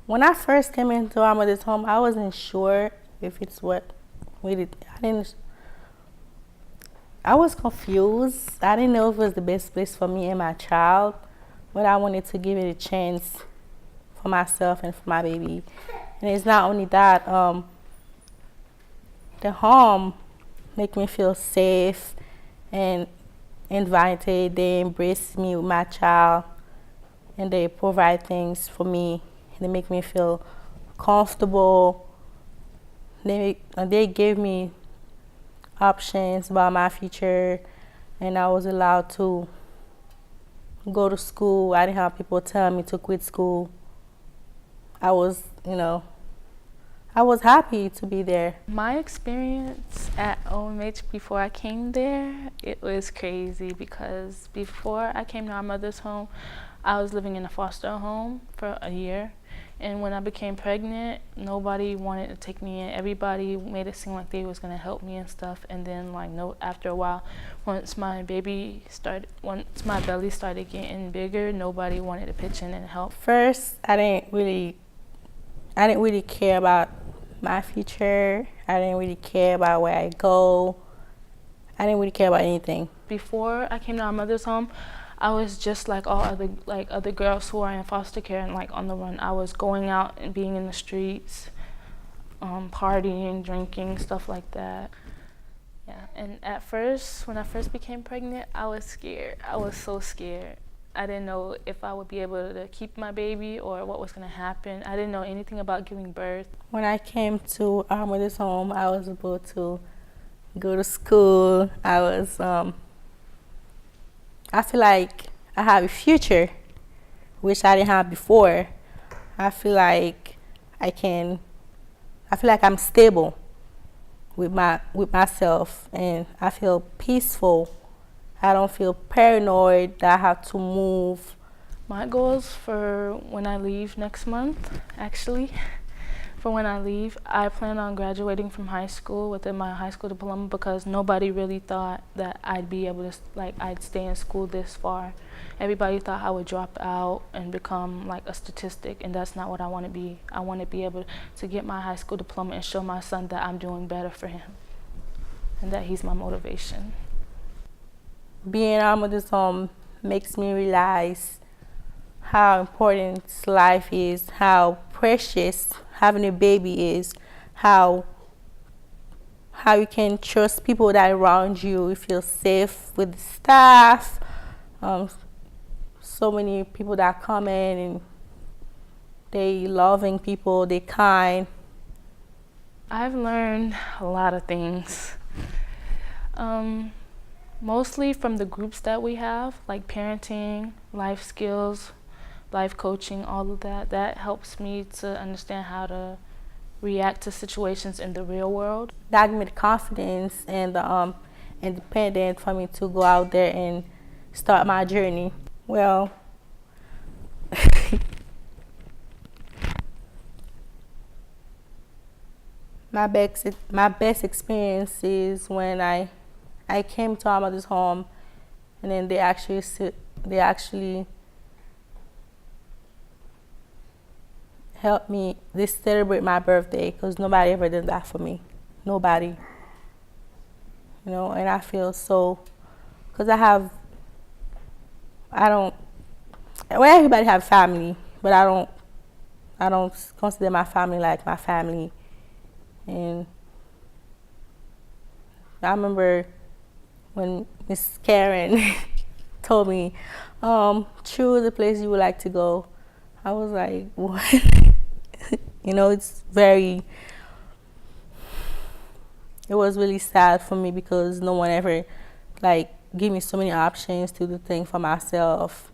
When I first came into our mother's home, I wasn't sure if it's what we did. I was confused. I didn't know if it was the best place for me and my child, but I wanted to give it a chance for myself and for my baby. And it's not only that, the home make me feel safe and invited. They embrace me with my child, and they provide things for me. They make me feel comfortable. They gave me options about my future, and I was allowed to go to school. I didn't have people tell me to quit school. I was, I was happy to be there. My experience at OMH before I came there, it was crazy because before I came to our mother's home, I was living in a foster home for a year. And when I became pregnant, nobody wanted to take me in. Everybody made it seem like they was gonna help me and stuff. And then, after a while, once my belly started getting bigger, nobody wanted to pitch in and help. First, I didn't really care about my future. I didn't really care about where I go. I didn't really care about anything. Before I came to our mother's home, I was just like all other girls who are in foster care and on the run. I was going out and being in the streets, partying, drinking, stuff like that. Yeah, and at first, when I first became pregnant, I was scared. I was so scared. I didn't know if I would be able to keep my baby or what was going to happen. I didn't know anything about giving birth. When I came to our mother's home, I was able to go to school. I feel like I have a future, which I didn't have before. I feel like I'm stable with myself, and I feel peaceful. I don't feel paranoid that I have to move. My goals for when I leave next month, actually, for when I leave, I plan on graduating from high school with my high school diploma because nobody really thought that I'd be able to, I'd stay in school this far. Everybody thought I would drop out and become a statistic, and that's not what I want to be. I want to be able to get my high school diploma and show my son that I'm doing better for him and that he's my motivation. Being in our mother's home makes me realize how important life is, how precious having a baby is, how you can trust people that are around you. You feel safe with the staff. So many people that come in and they loving people, they kind. I've learned a lot of things. Mostly from the groups that we have, like parenting, life skills, life coaching, all of that. That helps me to understand how to react to situations in the real world. That gave me the confidence and the independence for me to go out there and start my journey. Well, my best experience is when I came to our mother's home, and then they actually helped me. They celebrate my birthday because nobody ever did that for me. Nobody. And I feel so, because everybody have family, but I don't consider my family like my family. And I remember when Miss Karen told me, choose the place you would like to go. I was like, what? It was really sad for me because no one ever give me so many options to do things for myself.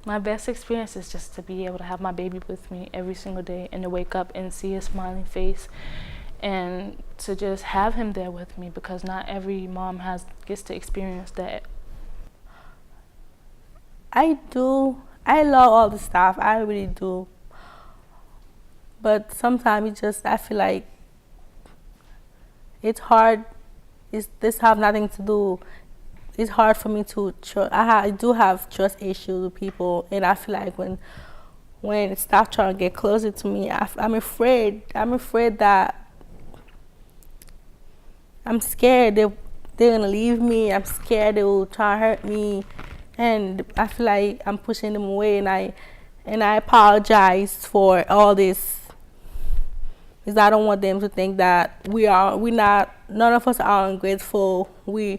My best experience is just to be able to have my baby with me every single day and to wake up and see his smiling face and to just have him there with me, because not every mom gets to experience that. I do. I love all the stuff. I really do. But sometimes I feel like it's hard. This have nothing to do. It's hard for me to trust. I do have trust issues with people, and I feel like when it start trying to get closer to me, I'm afraid. I'm afraid that I'm scared they're gonna leave me. I'm scared they will try to hurt me, and I feel like I'm pushing them away. And I apologize for all this, because I don't want them to think that none of us are ungrateful. We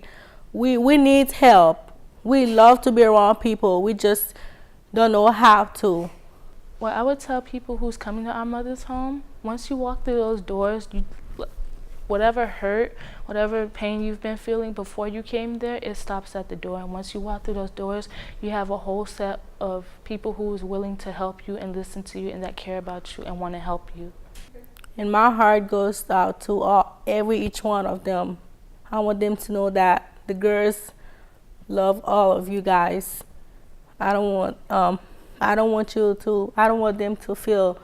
need help. We love to be around people. We just don't know how to. Well, I would tell people who's coming to our mother's home, once you walk through those doors, whatever hurt, whatever pain you've been feeling before you came there, it stops at the door. And once you walk through those doors, you have a whole set of people who's willing to help you and listen to you and that care about you and want to help you. And my heart goes out to each one of them. I want them to know that the girls love all of you guys. I don't want them to feel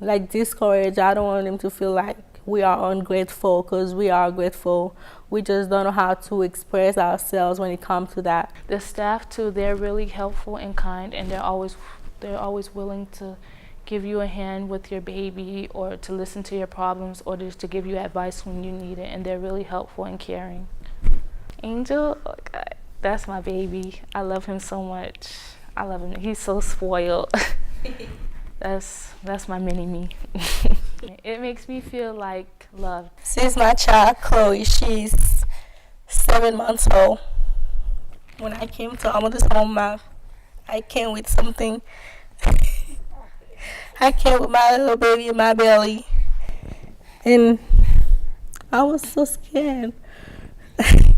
like discouraged. I don't want them to feel like we are ungrateful, because we are grateful. We just don't know how to express ourselves when it comes to that. The staff too, they're really helpful and kind, and they're always willing to give you a hand with your baby, or to listen to your problems, or just to give you advice when you need it, and they're really helpful and caring. Angel, oh God, that's my baby. I love him so much. I love him. He's so spoiled. That's my mini-me. It makes me feel like loved. This is my child, Chloe. She's 7 months old. When I came to Amadeus home, I came with something. I came with my little baby in my belly. And I was so scared. I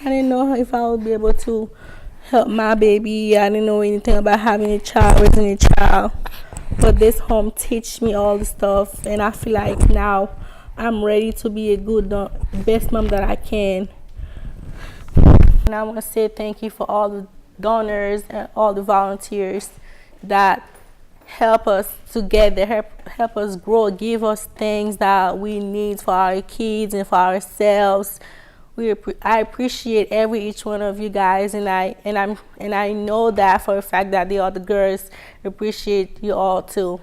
didn't know if I would be able to help my baby. I didn't know anything about having a child, raising a child. But this home teach me all the stuff, and I feel like now I'm ready to be a good, best mom that I can. And I want to say thank you for all the donors and all the volunteers that help us to get there, help us grow, give us things that we need for our kids and for ourselves. I appreciate each one of you guys, and I know that for a fact that the other girls appreciate you all too.